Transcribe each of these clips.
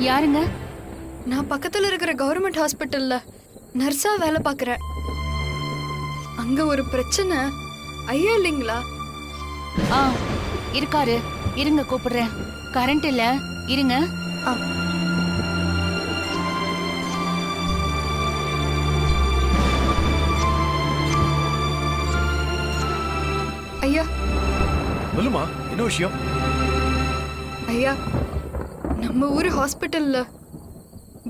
யாருங்க? நான் பக்கத்துல இருக்கிற கவர்மெண்ட் ஹாஸ்பிட்டல்ல நர்ஸா வேலை பார்க்கறேன். அங்க ஒரு பிரச்சனை. ஐயா இல்லைங்களா? ஆ இருக்காரு, இருங்க கூப்பிடுறேன். கரண்ட் இல்ல, இருங்க. ஐயா. சொல்லுமா, என்ன விஷயம்? ஐயா, நம்ம ஊர் ஹாஸ்பிட்டல்ல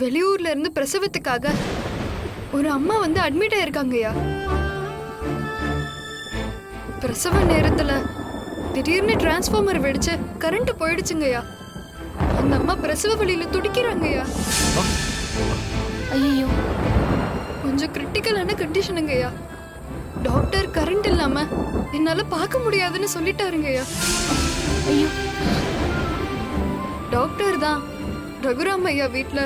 வெளியூர்ல இருந்து பிரசவத்துக்காக ஒரு அம்மா வந்து அட்மிட் ஆயிருக்காங்கய்யா. பிரசவ நேரத்துல திடீர்னு டிரான்ஸ்ஃபார்மர் வெடிச்சு கரண்ட் போயிடுச்சுங்கய்யா. அந்த அம்மா பிரசவ வலியில துடிக்கிறாங்கய்யா. ஐயோ, கொஞ்சம் கிரிட்டிக்கலான கண்டிஷனுங்கய்யா. டாக்டர் கரண்ட் இல்லாம என்னால பார்க்க முடியாதுன்னு சொல்லிட்டாருங்கய்யா. ஐயோ. டாக்டர் தான் ரகுராம் ஐயா வீட்ல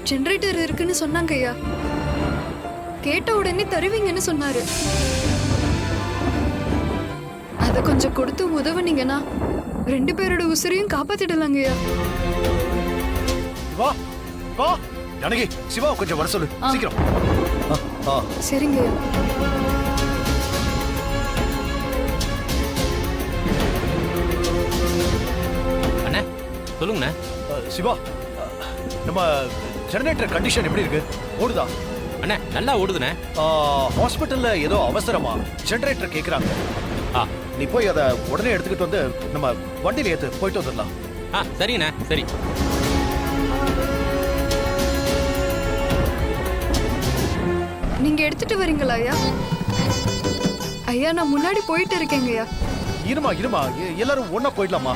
ஜெனரேட்டர் இருக்குன்னு சொன்னாங்கய்யா. கேட்ட உடனே தருவீங்கன்னு சொன்னாரு. அத கொஞ்சம் கொடுத்து உதவுனீங்கன்னா 2 பேரோட உசிரையும் காப்பாத்திடலாங்கய்யா. வா வா ஜானகி, சிவா கொஞ்சம் வர சொல்லு சீக்கிரம். சரிங்கய்யா. அண்ணே சொல்லுங்கண்ணே. சிவா, நம்ம ஜெனரேட்டர் கண்டிஷன் எப்படி இருக்கு? ஓடுதா? அண்ணே நல்லா ஓடுதுண்ணே. ஹாஸ்பிட்டல்ல ஏதோ அவசரமா ஜெனரேட்டர் கேக்குறாங்க. நீ போய் அதை உடனே எடுத்துக்கிட்டு வந்து நம்ம வண்டியில ஏத்து போயிட்டு வந்துடலாம். சரிண்ணே, சரி. நீங்க எடுத்துட்டு வரீங்களா ஐயா? ஐயா, நான் முன்னாடி போயிட்டு இருக்கேங்கய்யா. இருமா எல்லாரும் ஒண்ணா போயிடலாமா?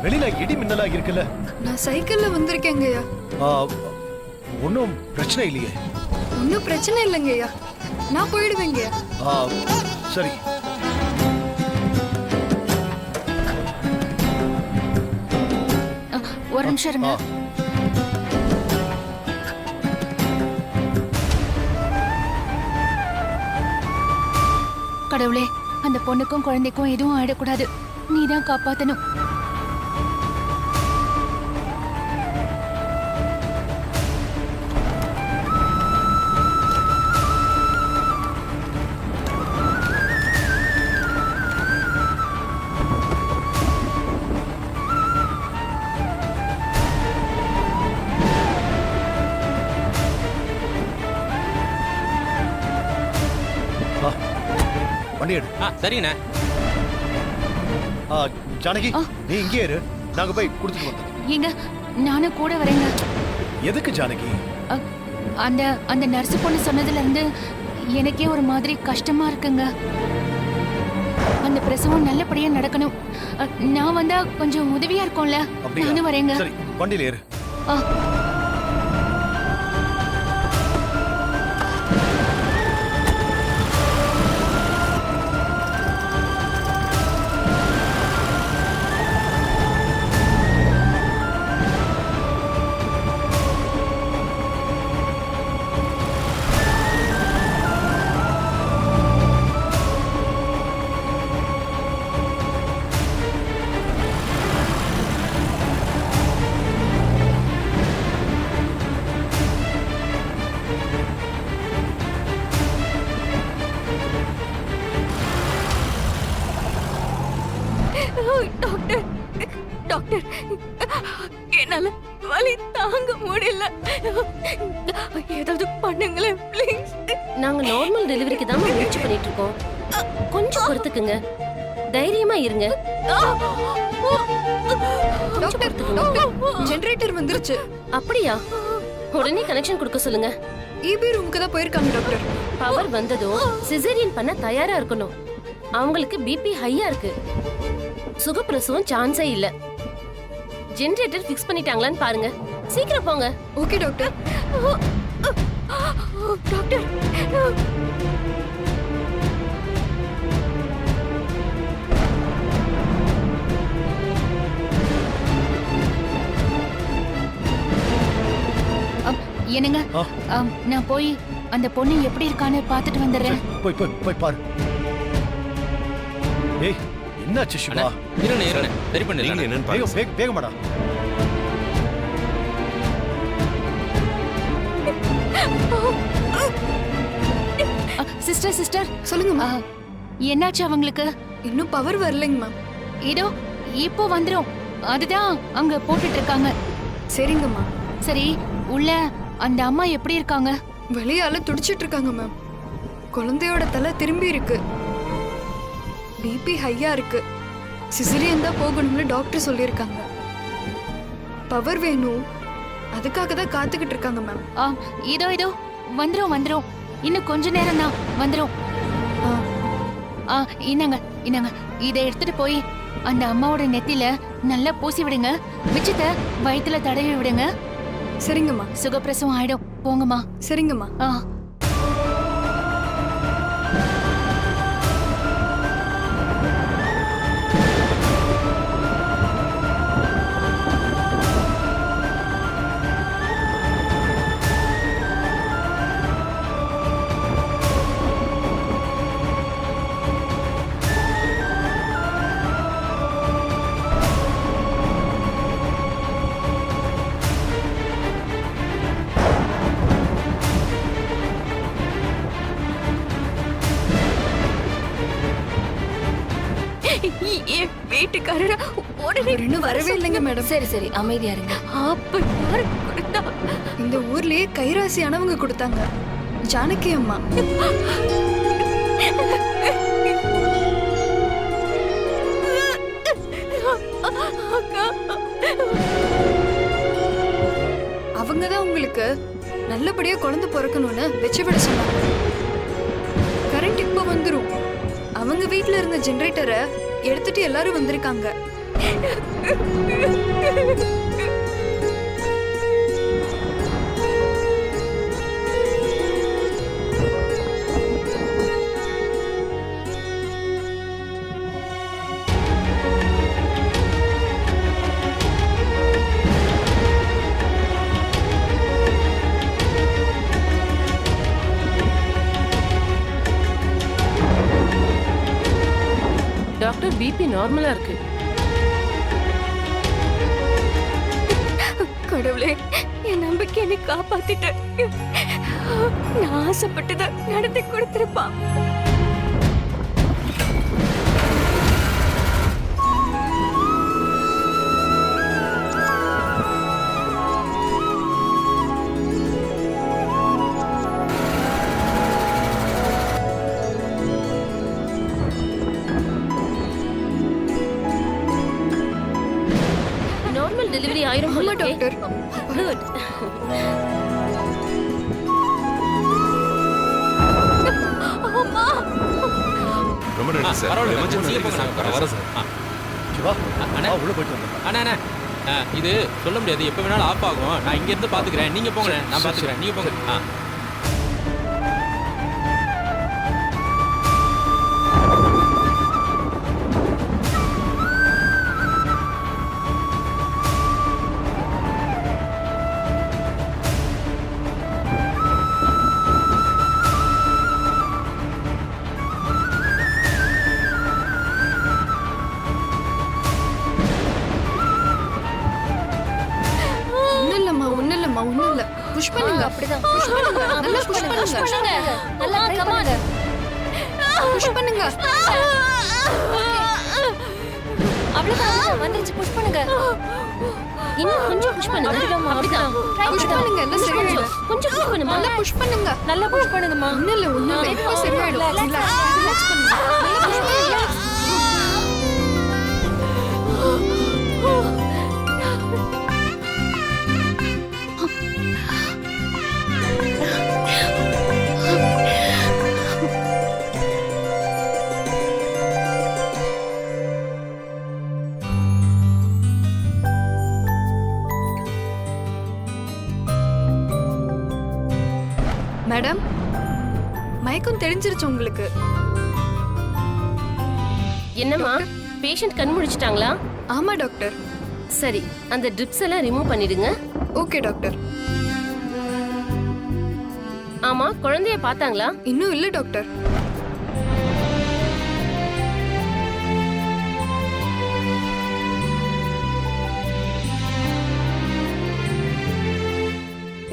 வெளியில இடி மின்னலா இருக்குல்ல. நான் சைக்கிள்ல வந்திருக்கேங்கய்யா. ஒன்னும் பிரச்சனை இல்லையே? ஒன்னும் பிரச்சனை இல்லைங்கய்யா, நான் போயிடுவேங்கய்யா. சரி. ஒரு நிமிஷம் இருங்க. கடவுளே, அந்த பொண்ணுக்கும் குழந்தைக்கும் எதுவும் ஆயிடக்கூடாது. நீதான் காப்பாத்தணும். வண்டி எடு. சரிண்ணே. ஜானகி, நீ இங்கே இரு, நாங்க போய் கொடுத்துட்டு வந்தோம். ஏங்க, நானும் கூட வரேங்க. எதுக்கு ஜானகி? அந்த அந்த நர்ஸ் பொண்ணு சொன்னதுல இருந்து எனக்கே ஒரு மாதிரி கஷ்டமா இருக்குங்க. அந்த பிரசவம் நல்லபடியா நடக்கணும். நான் வந்தா கொஞ்சம் உதவியா இருக்கும்ல. நானும் வரேங்க. சரி, வண்டியில ஏறு. டாக்டர், டாக்டர், என்னால வலி தாங்க முடியல. ஏதாவது பண்ணுங்களேன் ப்ளீஸ். நாங்க நார்மல் டெலிவரிக்கு தான் முயற்சி பண்ணிட்டு இருக்கோம். கொஞ்சம் பொறுத்துக்குங்க, தைரியமா இருங்க. டாக்டர், ஜெனரேட்டர் வந்துருச்சு. அப்படியா? உடனே கனெக்ஷன் கொடுக்க சொல்லுங்க. ஈபி ரூமுக்கு தான் போயிருக்காங்க டாக்டர். பவர் வந்ததும் சிசேரியன் பண்ண தயாரா இருக்கணும். அவங்களுக்கு பிபி ஹையா இருக்கு. சுகப்பிரசவம் சான்ஸே இல்ல. ஜெனரேட்டர் ஃபிக்ஸ் பண்ணிட்டாங்களான்னு பாருங்க. சீக்கிரம் போங்க. Okay doctor. டாக்டர், என்னங்க, நான் போய் அந்த பொண்ணு எப்படி இருக்கான்னு பார்த்துட்டு வந்துடுறேன். போய் போய் போய் பாரு. ஏய், என்னாச்சு சிவா? இருங்க சரி பண்ணல. வேகமாடா. சிஸ்டர் சிஸ்டர் சொல்லுங்க மேம். என்னாச்சு அவங்களுக்கு? இன்னும் பவர் வரலைங்க மேம். இதோ இப்போ வந்துரும். அதுதான் அங்க போட்டுட்டு இருக்காங்க. சரிங்கம்மா. சரி, உள்ள அந்த அம்மா எப்படி இருக்காங்க? வெளியால துடிச்சிட்டு இருக்காங்க மேம். குழந்தையோட தலை திரும்பி இருக்கு. பிபி ஹையா இருக்கு. சிசரியன் தான் போகணும்னு டாக்டர் சொல்லியிருக்காங்க. பவர் வேணும், அதுக்காக தான் காத்துக்கிட்டு இருக்காங்க மேம். இதோ இதோ வந்துரும் வந்துரும். இன்னும் கொஞ்ச நேரம் தான் வந்துரும். இந்தாங்க இந்தாங்க, இதை எடுத்துட்டு போய் அந்த அம்மாவோட நெத்தில நல்லா பூசி விடுங்க. மிச்சத்தை வயித்துல தடவி விடுங்க. சரிங்கம்மா. சுகப்பிரசவம் ஆயிடும். போங்கம்மா. சரிங்கம்மா. வீட்டுக்காரர உடனே இன்னும் வரவே இல்லைங்க மேடம். சரி சரி, அமைதியா இருங்க. அப்ப யாரு கொடுத்தா? இந்த ஊர்லயே கைராசியானவங்க கொடுத்தாங்க, ஜானகி அம்மா. அவங்கதான் உங்களுக்கு நல்லபடியா குழந்தை பிறக்கணும்னு வச்சு விட சொன்னாங்க. கரண்ட் இப்ப வந்துரும். அவங்க வீட்ல இருந்த ஜெனரேட்டரை எடுத்துட்டு எல்லாரும் வந்திருக்காங்க. டாக்டர் பிபி நார்மலா இருக்கு. கடவுளே, என் நம்பிக்கை என்னை காப்பாத்திட்ட. நான் ஆசைப்பட்டதை நடத்தி கொடுத்திருப்பான். நார்மல் டெலிவரி ஆயிரும் ஆமா போல இருக்கே. டாக்டர். குட். ரொம்ப நன்றி சார். பரவாயில்ல, எமர்ஜென்சி நீங்க போங்க, நாங்க வரோம் சார். சிவா, அண்ணா. உள்ள போயிட்டு வந்துடுறேன். அண்ணா இது சொல்ல முடியாது, எப்ப வேணாலும் ஆஃப் ஆகும். நான் இங்க இருந்து பாத்துக்கிறேன், நீங்க போங்க. நான் பாத்துக்கிறேன், நீங்க போங்க. ஒண்ணும் இல்ல. புஷ் பண்ணுங்க. அப்படிதான். புஷ் பண்ணுங்க. நல்லா புஷ் பண்ணுங்க. நல்லா கமான். புஷ் பண்ணுங்க. அவ்வளவுதான், வந்துருச்சு. புஷ் பண்ணுங்க. இன்னும் கொஞ்சம் புஷ் பண்ணுங்க. அப்படிதான். புஷ் பண்ணுங்க. எல்லாம் சரியாயிடும். கொஞ்சம் புஷ் பண்ணுமா. நல்லா புஷ் பண்ணுங்க. நல்லா புஷ் பண்ணுங்கம்மா. ஒண்ணும் இல்ல. இப்போ சரியாயிடும். ரிலாக்ஸ் பண்ணுங்க. நல்லா புஷ் பண்ணுங்க. மேடம், மயக்கம் தெரிஞ்சிருச்சு உங்களுக்கு. என்னம்மா, பேஷண்ட் கண் முழிச்சிட்டாங்களா? ஆமா டாக்டர். சரி, அந்த ட்ரிப்ஸ் எல்லாம் ரிமூவ் பண்ணிடுங்க. Okay doctor. ஆமா, குழந்தைய பார்த்தாங்களா? இன்னும் இல்ல டாக்டர்.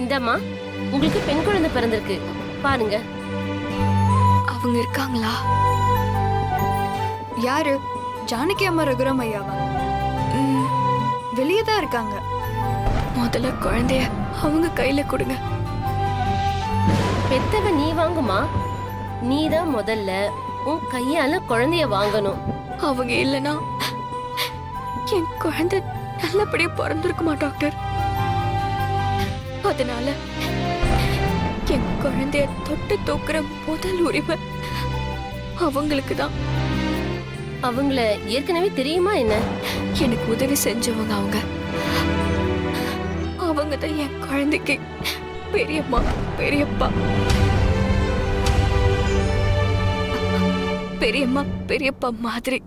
இந்தம்மா, உங்களுக்கு பெண் குழந்தை பிறந்திருக்கு, பாருங்க. அவங்க இருக்காங்களா? யாரு? ஜானகி அம்மா ரகுராம் ஐயாவா? வெளியே தான் இருக்காங்க. முதல்ல குழந்தைய அவங்க கையில கொடுங்க. பெத்தவ நீ வாங்குமா, நீ தான் முதல்ல உன் கையால குழந்தைய வாங்கணும். அவங்க இல்லனா என் குழந்தை நல்லபடியா பிறந்திருக்குமா டாக்டர்? அதனால என் குழந்தைய தொட்டு தூக்குற முதல் உரிமை அவங்களுக்கு தான். அவங்கள ஏற்கனவே தெரியுமா என்ன? எனக்கு உதவி செஞ்சவங்க அவங்க. அவங்க தான் என் குழந்தைக்கு பெரியம்மா பெரியப்பா. பெரியம்மா பெரியப்பா மாதிரி.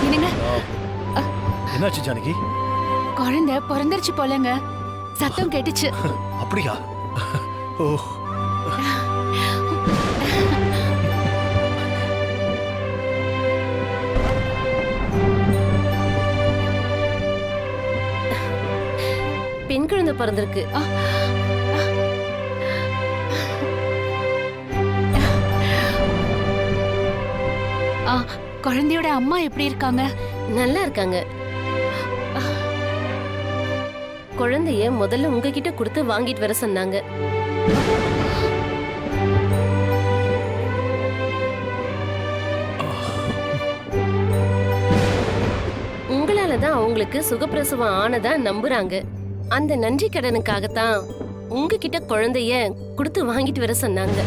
என்னங்க, என்னாச்சு ஜானகி? குழந்தை பிறந்துருச்சு போலங்க. சத்தம் கேட்டுச்சு. அப்படியா? ஓ, பெண் குழந்தை பிறந்திருக்கு. குழந்தையோட அம்மா எப்படி இருக்காங்க? நல்லா இருக்காங்க. குழந்தைய முதல்ல உங்ககிட்ட கொடுத்து வாங்கிட்டு வர சொன்னாங்க. உங்களாலதான் அவங்களுக்கு சுகப்பிரசவம் ஆனதா நம்புறாங்க. அந்த நன்றி கடனுக்காகத்தான் உங்ககிட்ட குழந்தைய கொடுத்து வாங்கிட்டு வர சொன்னாங்க.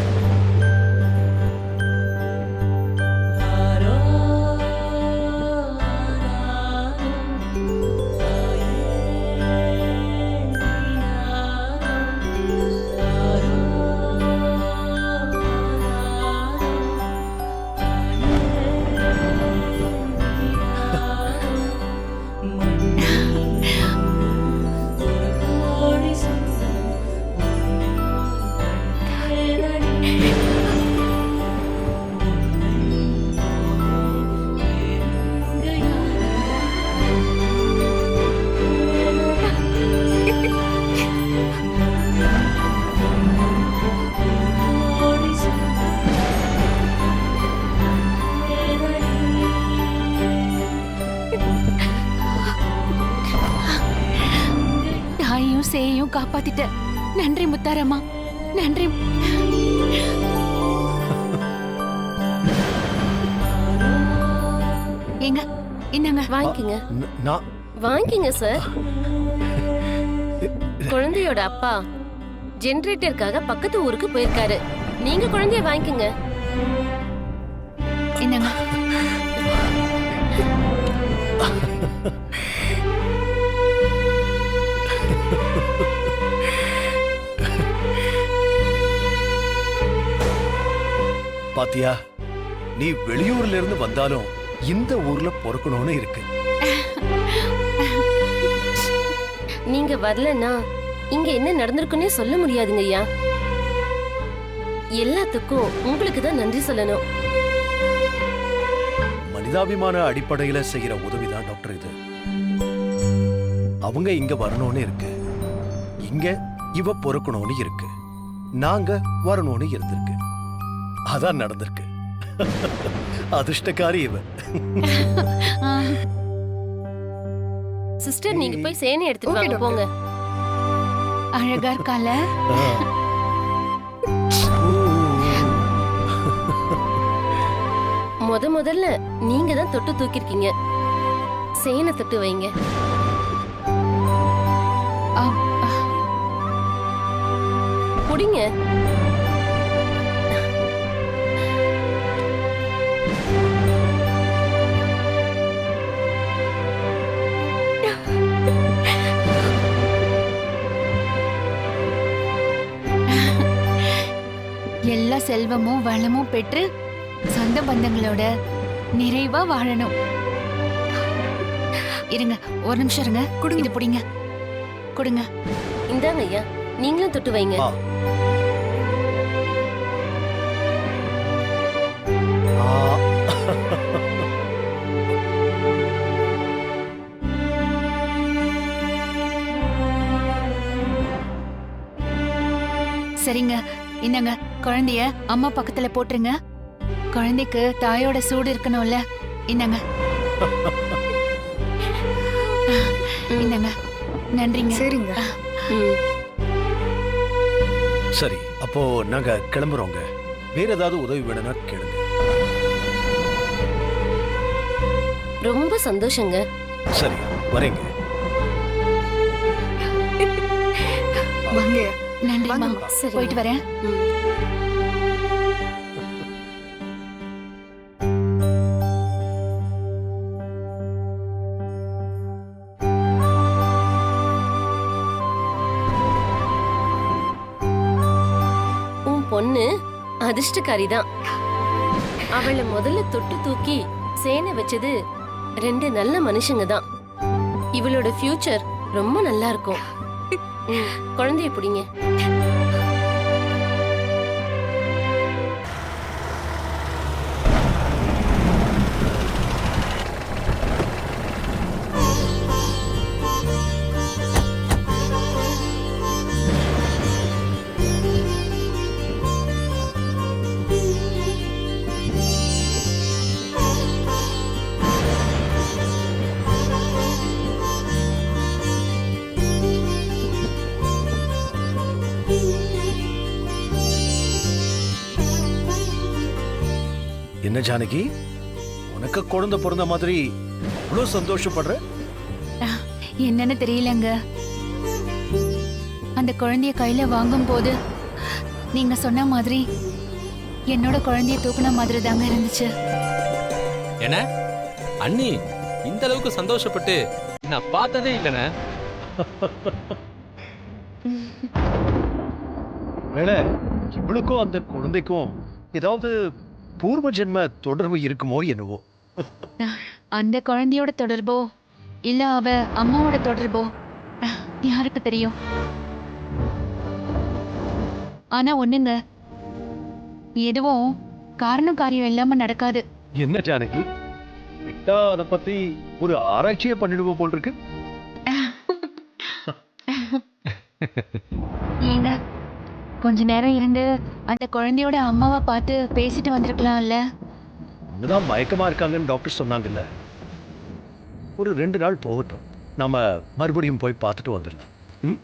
சேயும் காப்பாத்திட்ட. நன்றி முத்தாரம்மா, நன்றி. எங்க என்னங்க வாங்கிக்கங்க, நான் வாங்கிக்கங்க சார். குழந்தையோட அப்பா ஜெனரேட்டருக்காக பக்கத்து ஊருக்கு போயிருக்காரு. நீங்க குழந்தைய வாங்கிக்கங்க. என்னங்க பாத்தியா, நீ வெளியூர்ல இருந்து வந்தாலும் இந்த ஊர்ல பொறுக்கணும்னு இருக்கு. நீங்க வரலன்னா இங்க என்ன நடந்திருக்குன்னே சொல்ல முடியாதுங்க ஐயா. எல்லாத்துக்கும் உங்களுக்கு தான் நன்றி சொல்லணும். மனிதாபிமான அடிப்படையில செய்யற உதவிதான் டாக்டர் இது. அவங்க இங்க வரணும்னு இருக்கு, இங்க இவ பொறுக்கணும்னு இருக்கு, நாங்க வரணும்னு இருந்திருக்கு. அதான் நடந்திருக்கு. அதிர்ஷ்டக்காரி இவ. சிஸ்டர், நீங்க போய் சேனை எடுத்துட்டு Okay, வாங்க, doctor. போங்க. அழகா இருக்கால. முதல்ல நீங்க தான் தொட்டு தூக்கிருக்கீங்க. சேனை தொட்டு வைங்க. புடிங்க. எல்லா செல்வமும் வளமும் பெற்று சொந்த பந்தங்களோட நிறைவா வாழணும். இருங்க, ஒரு நிமிஷம் இருங்க. இது புடிங்க, கொடுங்க. இந்தாங்க ஐயா, நீங்களும் தொட்டு வைங்க. ஆ. ஆ. சரிங்க, இந்தாங்க குழந்தைய அம்மா பக்கத்துல போட்டுருங்க. குழந்தைக்கு தாயோட சூடு இருக்கணும்ல. இந்தாங்க. இந்தாங்க. நன்றிங்க. சரிங்க. ம். சரி, அப்போ நாங்க கிளம்புறோங்க. வேற ஏதாவது உதவி வேணும்னா கேளுங்க. ரொம்ப சந்தோஷங்க. சரி, வரேங்க. வாங்க. நன்றிம்மா. வாங்கம்மா. சரி. போயிட்டு வரேன். ம். உன் பொண்ணு அதிர்ஷ்டக்காரி தான். அவளை முதல்ல தொட்டு தூக்கி சேனை வச்சது 2 நல்ல மனுஷங்க தான். இவளோட ஃபியூச்சர் ரொம்ப நல்லா இருக்கும். குழந்தைய பிடிங்க. என்ன ஜானகி, உனக்கு குழந்தை பிறந்த மாதிரி அவ்வளவு சந்தோஷப்படுற? என்னன்னு தெரியலங்க. அந்த குழந்தைய கையில வாங்கும் போது நீங்க சொன்ன மாதிரி என்னோட குழந்தைய தூக்குன மாதிரி தாங்க இருந்துச்சு. என்ன அண்ணி இந்த அளவுக்கு சந்தோஷப்பட்டு நான் பார்த்ததே இல்லைண்ணே. வேலை இவளுக்கும் அந்த குழந்தைக்கும் ஏதாவது பூர்வ ஜென்ம தொடர்பு இருக்குமோ என்னவோ. அந்த குழந்தையோட தொடர்போ இல்ல அவ அம்மாவோட தொடர்போ யாருக்கு தெரியும். ஆனா ஒண்ணுங்க, எதுவும் காரணம் காரியம் இல்லாம நடக்காது. என்ன ஜானகி, விட்டா அதை பத்தி ஒரு ஆராய்ச்சியே பண்ணிடுவோம் போல் இருக்கு. ஏங்க, கொஞ்ச நேரம் இருந்து அந்த குழந்தையோட அம்மாவை பார்த்து பேசிட்டு வந்திருக்கலாம்ல. இங்கதான் மயக்கமா இருக்காங்கன்னு டாக்டர் சொன்னாங்கல்ல. ஒரு 2 நாள் போகட்டும், நாம மறுபடியும் போய் பார்த்துட்டு வந்துடலாம். ம்?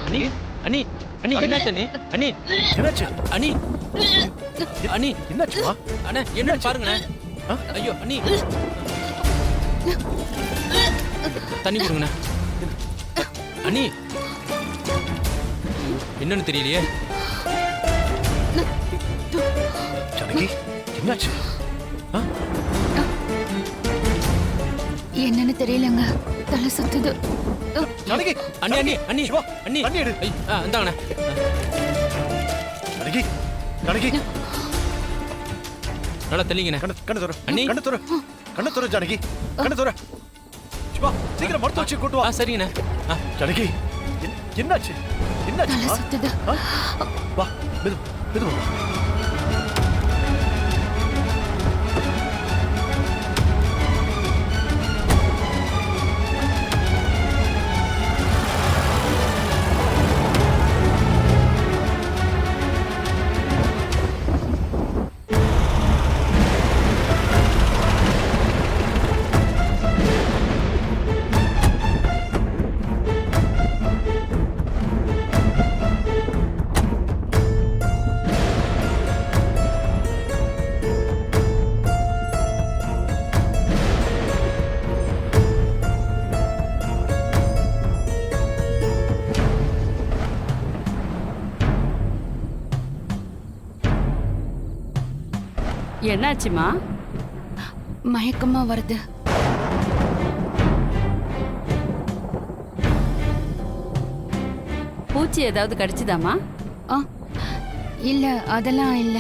அண்ணி அண்ணி அண்ணி என்னாச்சு அண்ணி? அண்ணி என்னாச்சு? அண்ணி அண்ணி என்னாச்சுமா? அண்ணே என்ன பாருங்கண்ணே. ஐயோ அண்ணி, தண்ணி கொடுங்கண்ணே. அண்ணி என்னன்னு தெரியலையே. ஜானகி, என்னாச்சு? என்னன்னு தெரியலங்க, தலை சுத்துது. ஜானகி, அண்ணி அண்ணி அண்ணி சிவா, அண்ணி தண்ணி எடு. இந்தாங்கண்ணே. ஜானகி, ஜானகி, நல்லா தெளிங்கண்ணே. கண்ணு துற. அண்ணி. கண்ணு துற ஜானகி, கண்ணு துற. சிவா, சீக்கிரம் மருத்துவ வச்சு கூட்டு வா. சரிங்கண்ணே. ஜானகி, என்னாச்சு? தலை என்னாச்சுமா? சுத்துது. வா, மெது மெதுவா வா. என்னாச்சுமா? மயக்கமா வருது. பூச்சி ஏதாவது கடிச்சுதாமா? ஆ, இல்ல அதெல்லாம் இல்ல.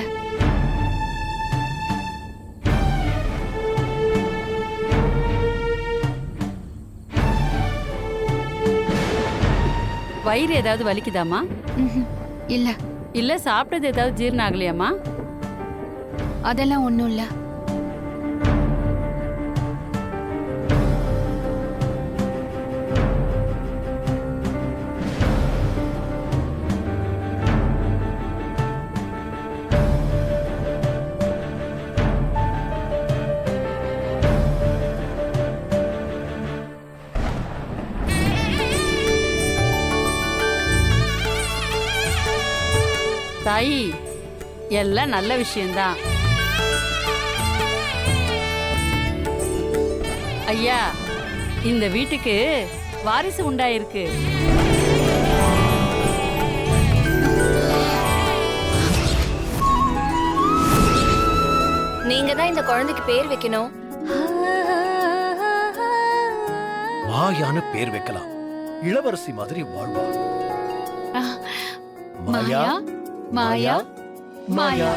வயிறு ஏதாவது வலிக்குதாம்மா? ம்ஹும். இல்ல இல்ல சாப்பிட்டது ஏதாவது ஜீரணம் ஆகலையாம்மா? அதெல்லாம் ஒண்ணும் இல்ல. தாயி, எல்லாம் நல்ல விஷயம்தான். ஐயா, இந்த வீட்டுக்கு வாரிசு உண்டாயிருக்கு. நீங்க தான் இந்த குழந்தைக்கு பேர் வைக்கணும். மாயான பேர் வைக்கலாம். இளவரசி மாதிரி வாழ்வா. மாயா மாயா மாயா.